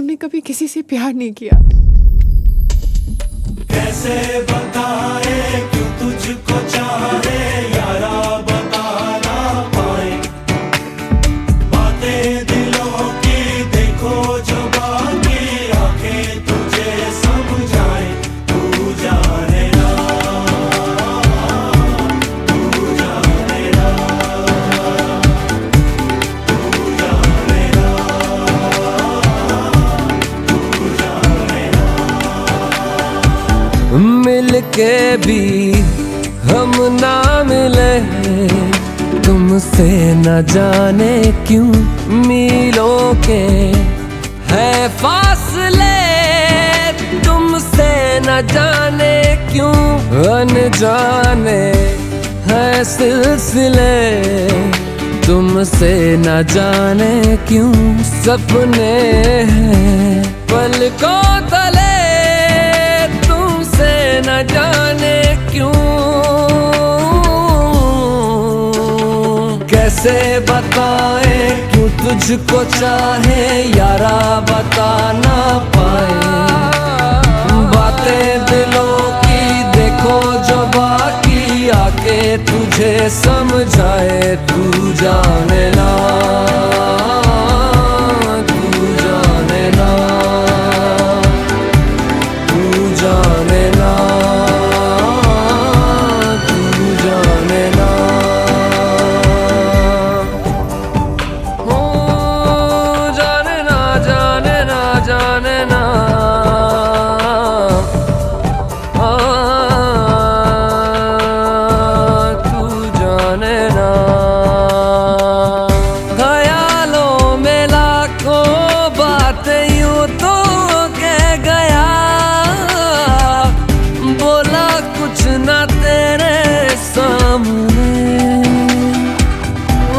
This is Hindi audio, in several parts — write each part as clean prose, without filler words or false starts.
तुमने कभी किसी से प्यार नहीं किया। कैसे बताए क्यों तुझको चाहे यारा, बता ना पाए बातें दिलों की, देखो जो बाकी आंखें तुझे समझाए। तू जाने ना, तू जाने ना, तू जाने ना, तू जाने ना। मिलके भी हम ना मिले, तुमसे न जाने क्यों मीलों के है फासले, तुमसे न जाने क्यों अनजाने है सिलसिले, तुमसे न जाने क्यों सपने हैं पलकों तले, तुमसे न जाने क्यों। कैसे बताए क्यों तुझको चाहे यारा, बता ना पाए बातें दिलों की, देखो जो बाकी आके तुझे समझाए। तू जाने ना, तू जाने ना, तू जाने ना, तू जाने ना। हो जाने ना, जाने ना, जाने ना, तू जाने ना। ख्यालों में लाखों बातें यूं तो कह गया, बोला कुछ ना तेरे सामने,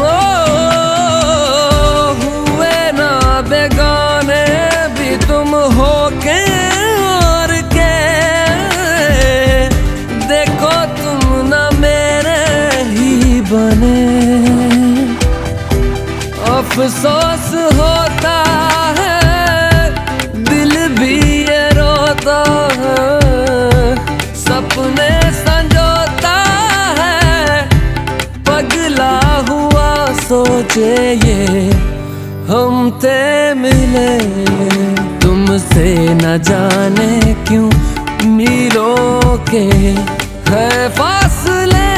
ओ हुए ना बेगाने भी तुम हो के और के, देखो तुम ना मेरे ही बने। अफसोस होता है दिल भी ये रोता है, सपने संजोता है पगला हुआ सोचे ये हम थे मिले, तुमसे न जाने क्यों मीलों के है फासले,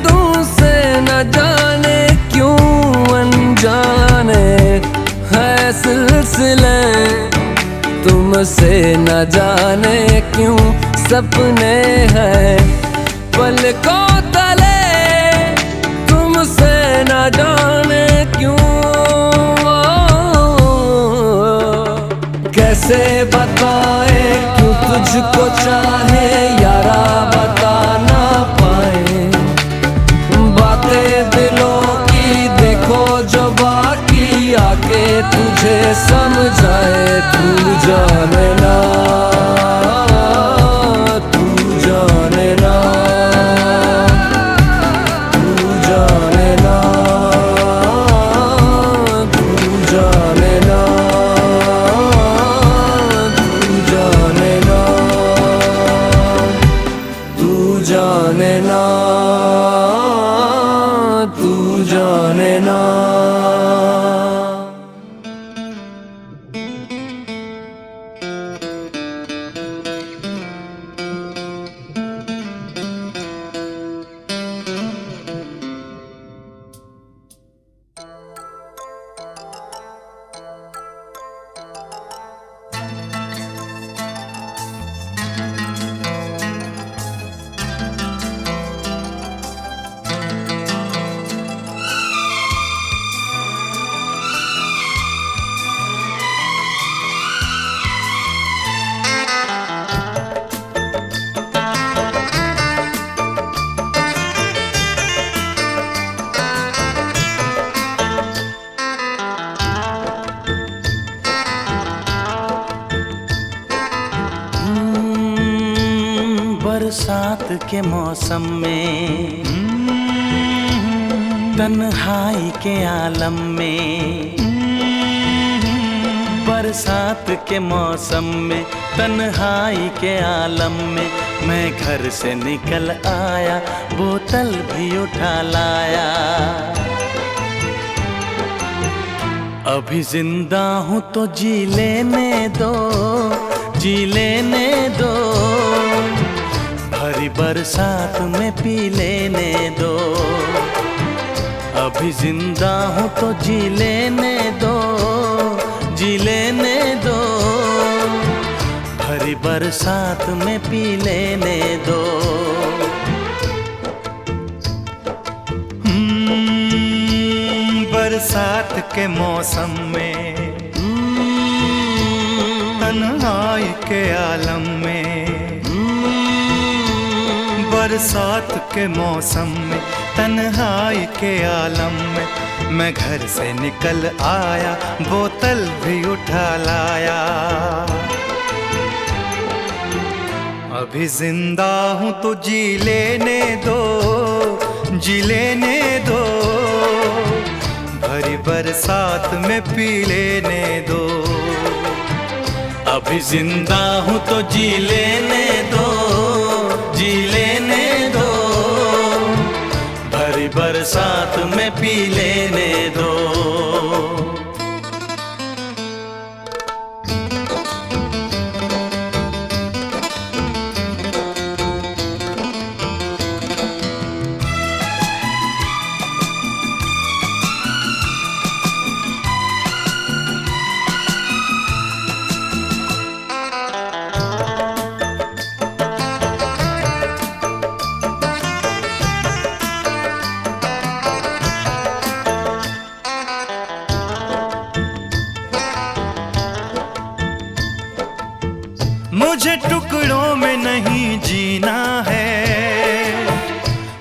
तुमसे न जाने क्यों अनजाने है सिलसिले, तुमसे न जाने क्यों सपने हैं पलकों तले, तुमसे न जाने क्यों। कैसे बताए क्यों तुझको चाहे यारा, बता ना पाए बातें दिलों की, देखो जो बाकी आके तुझे समझाए। तू जाने ना, तू जाने ना, तू जाने ना, तू जाने ना, तू जाने ना, तू जाने ना, तू जाने ना। बरसात के मौसम में, तन्हाई के आलम में, बरसात के मौसम में, तन्हाई के आलम में, मैं घर से निकल आया, बोतल भी उठा लाया। अभी जिंदा हूँ तो जी लेने दो, जी लेने दो, भरी बरसात में पी लेने दो। अभी जिंदा हूँ तो जी लेने दो, जी लेने दो, भरी बरसात में पी लेने दो। बरसात के मौसम में, तन्हाई के आलम में, बरसात के मौसम में, तन्हाई के आलम में, मैं घर से निकल आया, बोतल भी उठा लाया। अभी जिंदा हूँ तो जी लेने दो, जी लेने दो, भरी बरसात में पी लेने दो। अभी जिंदा हूँ तो जी लेने दो, जी लेने दो, भरी बरसात में पी लेने दो। मुझे टुकड़ों में नहीं जीना है,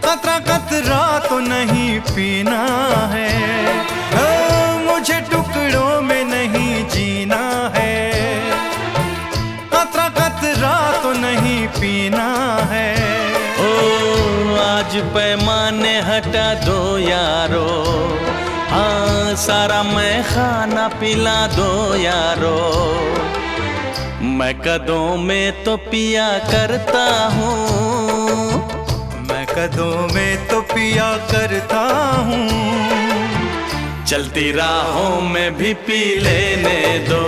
कतरा कतरा तो नहीं पीना है। मुझे टुकड़ों में नहीं जीना है, कतरा कतरा तो नहीं पीना है। ओ आज पैमाने हटा दो यारो, हाँ सारा मैं खाना पिला दो यारो। मैं कदों में तो पिया करता हूँ, मैं कदों में तो पिया करता हूँ। चलती राहों में भी पी लेने दो।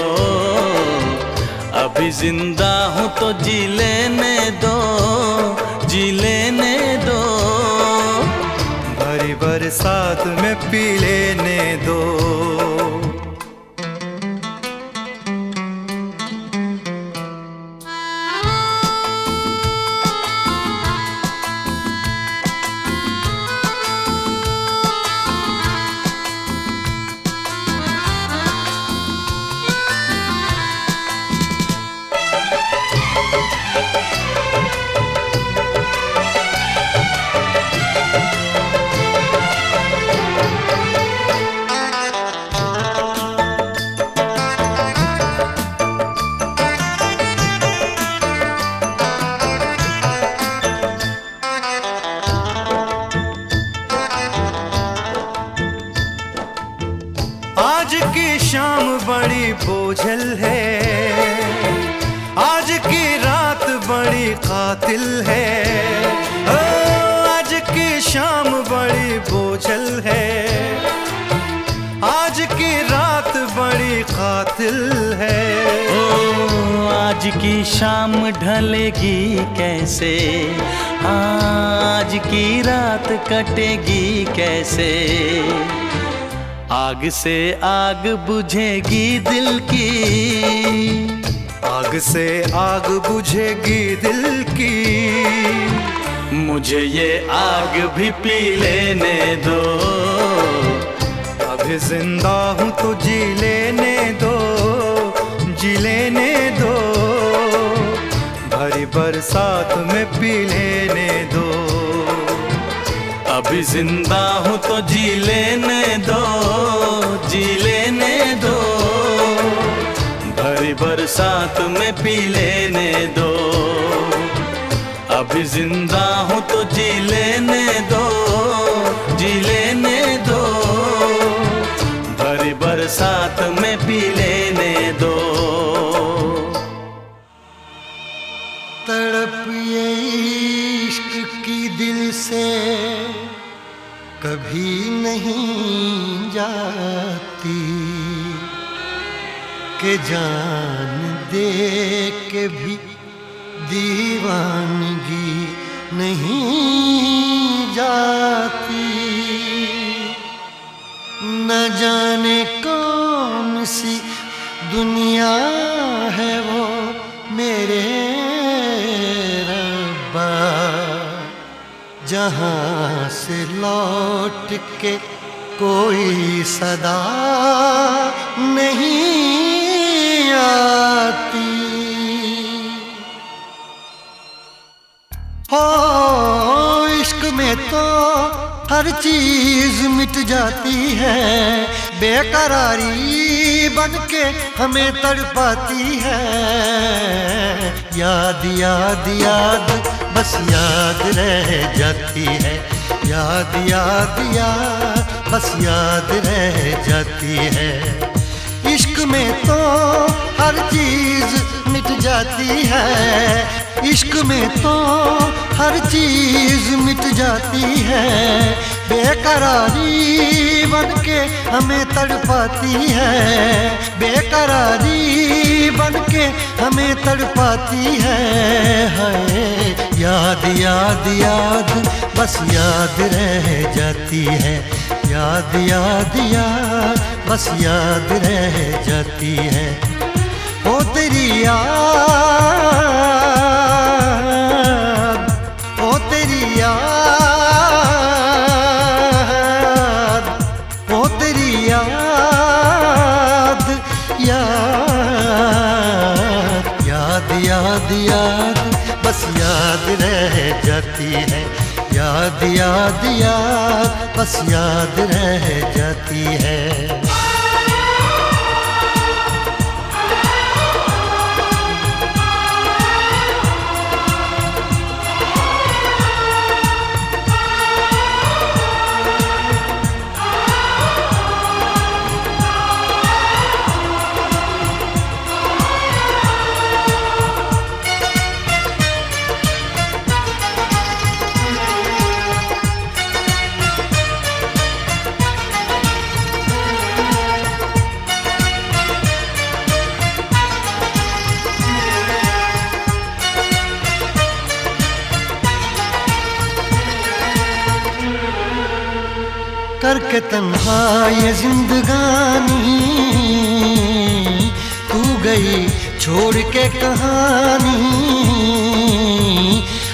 अभी जिंदा हूँ तो जी लेने दो, जी लेने दो, भरी बरसात में पी लेने दो। आज की शाम बड़ी बोझल है, आज की रात बड़ी कातिल है। आज की शाम बड़ी बोझल है, आज की रात बड़ी कातिल है। ओ आज की शाम ढलेगी कैसे, आज की रात कटेगी कैसे। आग से आग बुझेगी दिल की, आग से आग बुझेगी दिल की। मुझे ये आग भी पी लेने दो। अभी जिंदा हूँ तो जी लेने दो, जी लेने दो, भरी बरसात में पी लेने दो। अभी जिंदा हूँ तो जी लेने दो, जी लेने दो, भरी बरसात में पी लेने दो। अभी जिंदा हूँ तो जी लेने दो, जी लेने दो, भरी बरसात में पी लेने दो। के जान दे के भी दीवानगी नहीं जाती। न जाने कौन सी दुनिया है वो मेरे रब्बा, जहाँ से लौट के कोई सदा नहीं आती। हो इश्क में तो हर चीज मिट जाती है, बेकरारी बन के हमें तड़पाती है। याद याद याद बस याद रह जाती है, याद याद याद बस याद रह जाती है। इश्क में तो हर चीज मिट जाती है, इश्क में तो हर चीज मिट जाती है। बेकरारी बन के हमें तड़पाती है, बेकरारी बन के हमें तड़पाती है। हाय याद याद याद बस याद रह जाती है, याद याद याद बस याद रह जाती है। ओ तेरी याद, ओ तेरी याद, ओ तेरी याद, याद याद याद याद बस याद रह जाती है, याद याद याद बस याद रह जाती है। करके तन्हा ये जिंदगानी तू गई छोड़ के कहानी।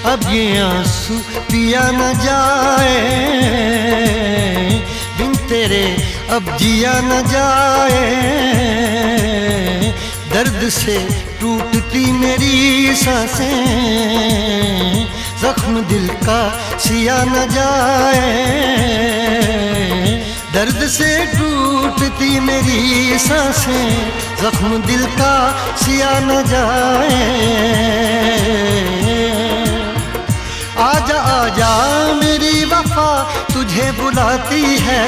अब ये आंसू पिया न जाए, बिन तेरे अब जिया न जाए। दर्द से टूटती मेरी सांसें, जख्म दिल का सिया न जाए। दर्द से टूटती मेरी सांसें, जख्म दिल का सिया न जाए। आजा आजा मेरी वफा तुझे बुलाती है,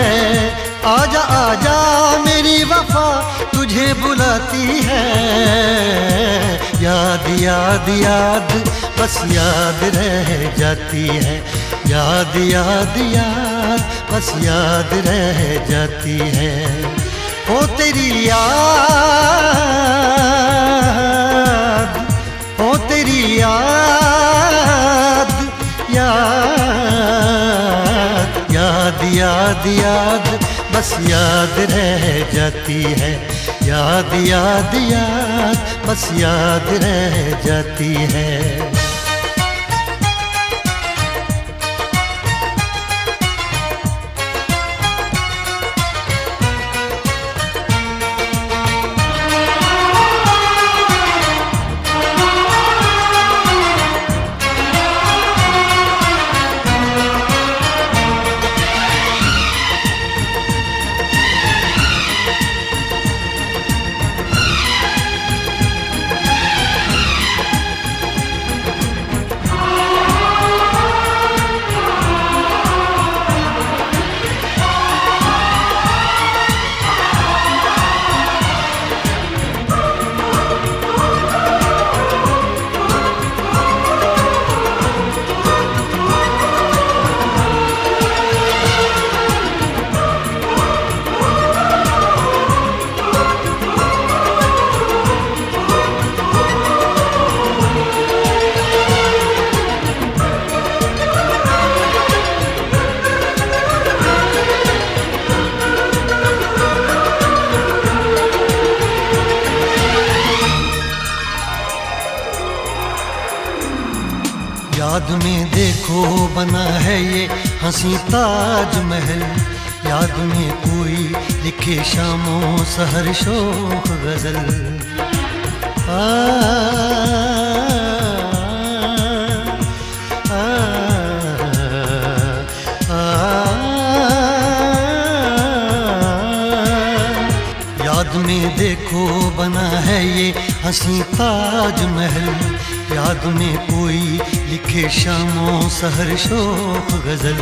आजा आजा मेरी वफा तुझे बुलाती है। याद याद याद बस याद रह जाती है, याद याद याद बस याद रह जाती है। ओ तेरी याद, ओ तेरी याद, याद याद याद याद बस याद रह जाती है, याद याद याद बस याद रह जाती है। याद में देखो बना है ये हंसी ताजमहल, याद में कोई लिखे शामों सहर शोक गजल। आ, आ, आ, याद में देखो बना है ये हंसी ताजमहल, याद में कोई लिखे शामों सहर शोक गजल।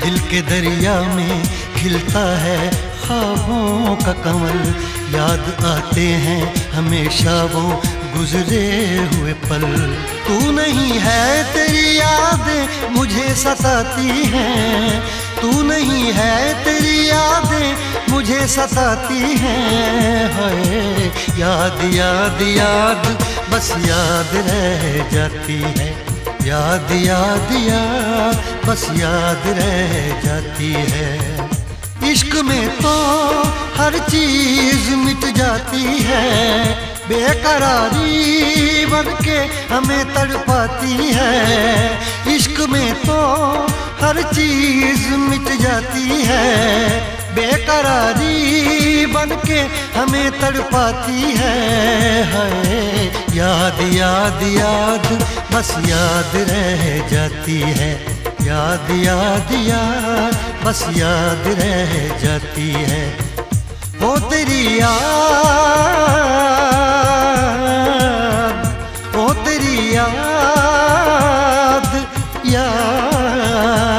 दिल के दरिया में खिलता है ख्वाबों का कमल, याद आते हैं हमेशा वो गुजरे हुए पल। तू नहीं है तेरी यादें मुझे सताती हैं, तू नहीं है तेरी यादें मुझे सताती हैं। हाय याद याद याद बस याद रह जाती है, याद याद याद बस याद रह जाती है। इश्क में तो हर चीज मिट जाती है, बेकरारी बन के हमें तड़पाती है। इश्क में तो हर चीज मिट जाती है, बेकरारी बन के हमें तड़पाती है। हाय याद याद याद बस याद रह जाती है, याद याद याद बस याद रह जाती है। ओ तेरी याद, ओ तेरी याद, याद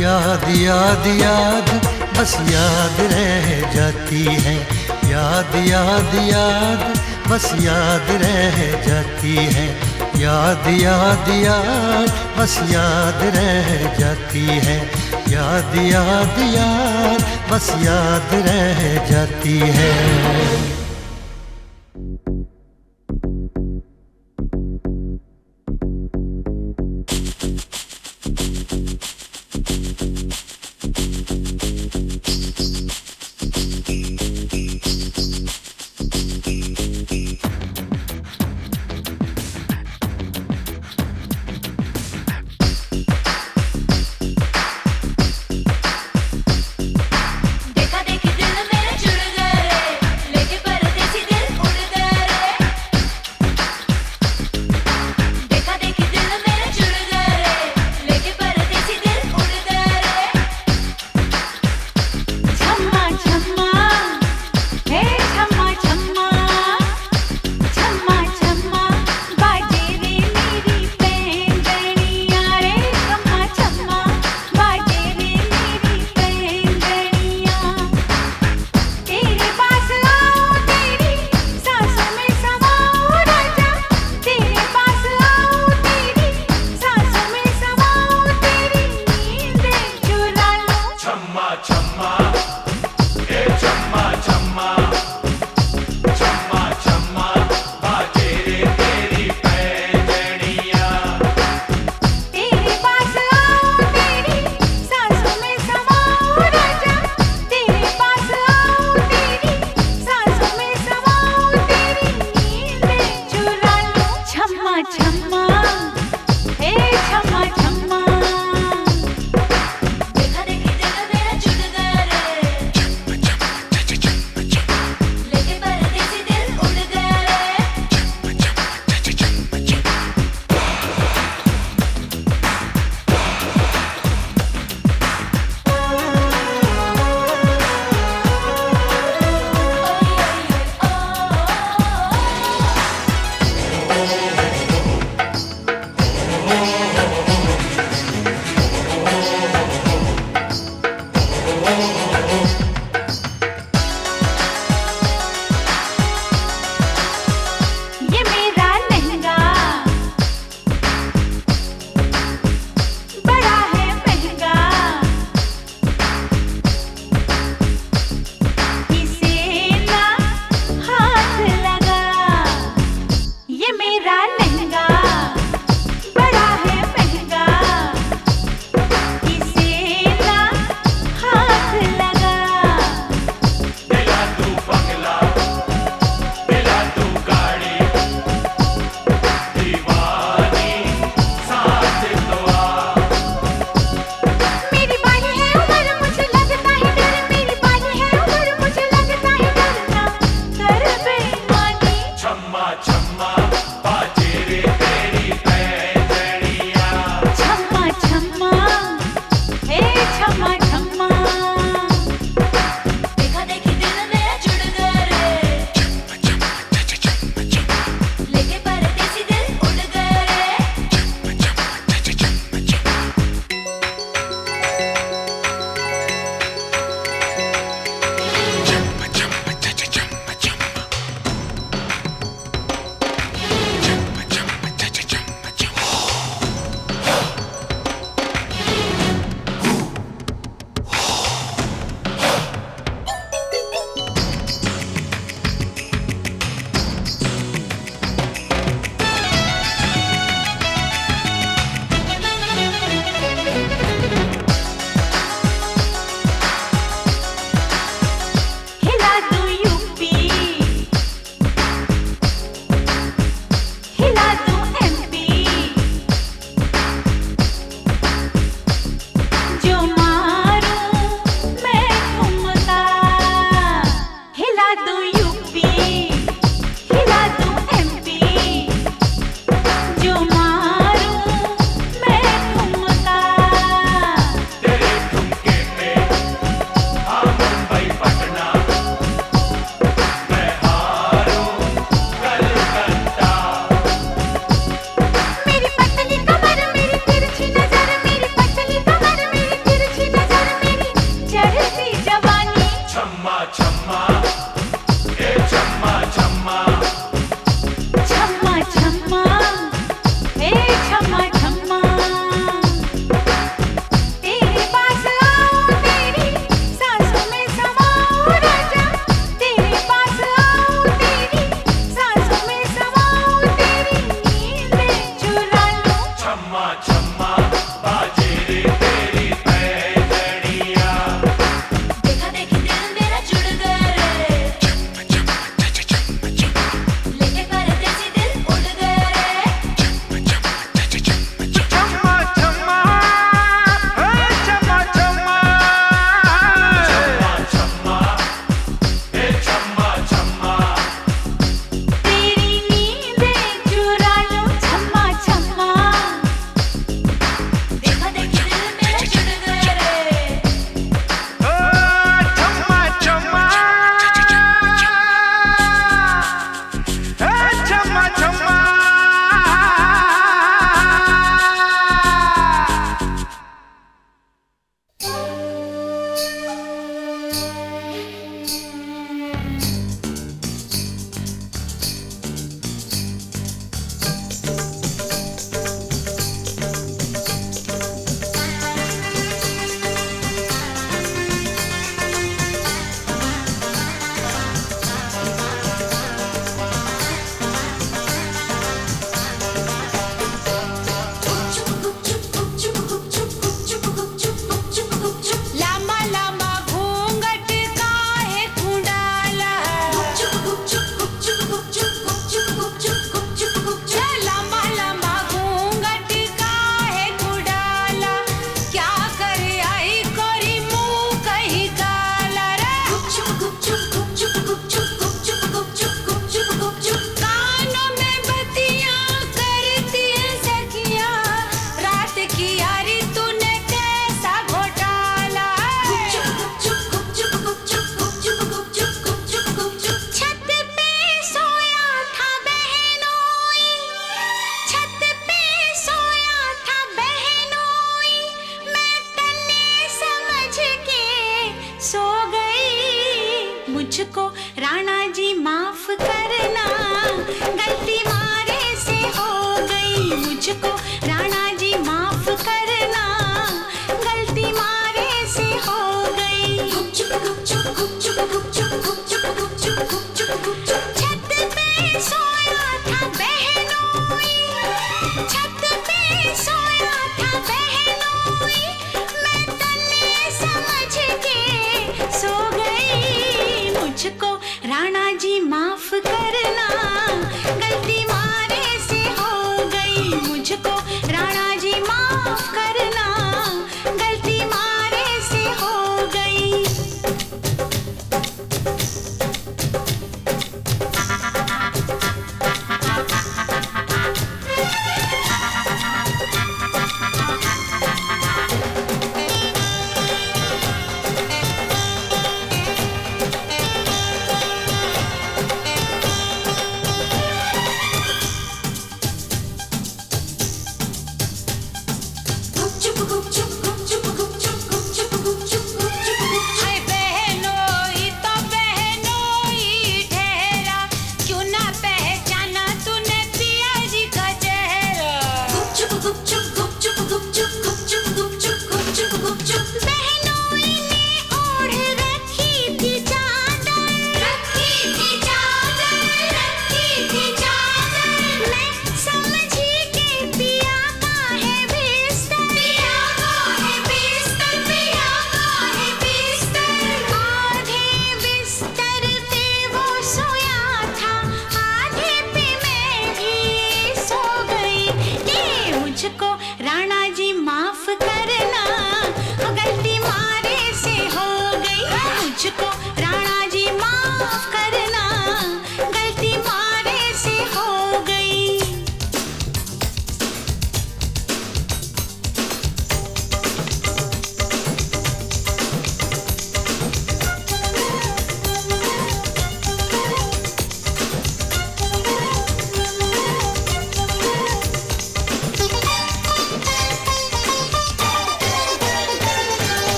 याद याद याद बस याद रह जाती है, याद याद याद बस याद रह जाती है। याद याद याद बस याद रह जाती है, याद याद याद बस याद रह जाती है।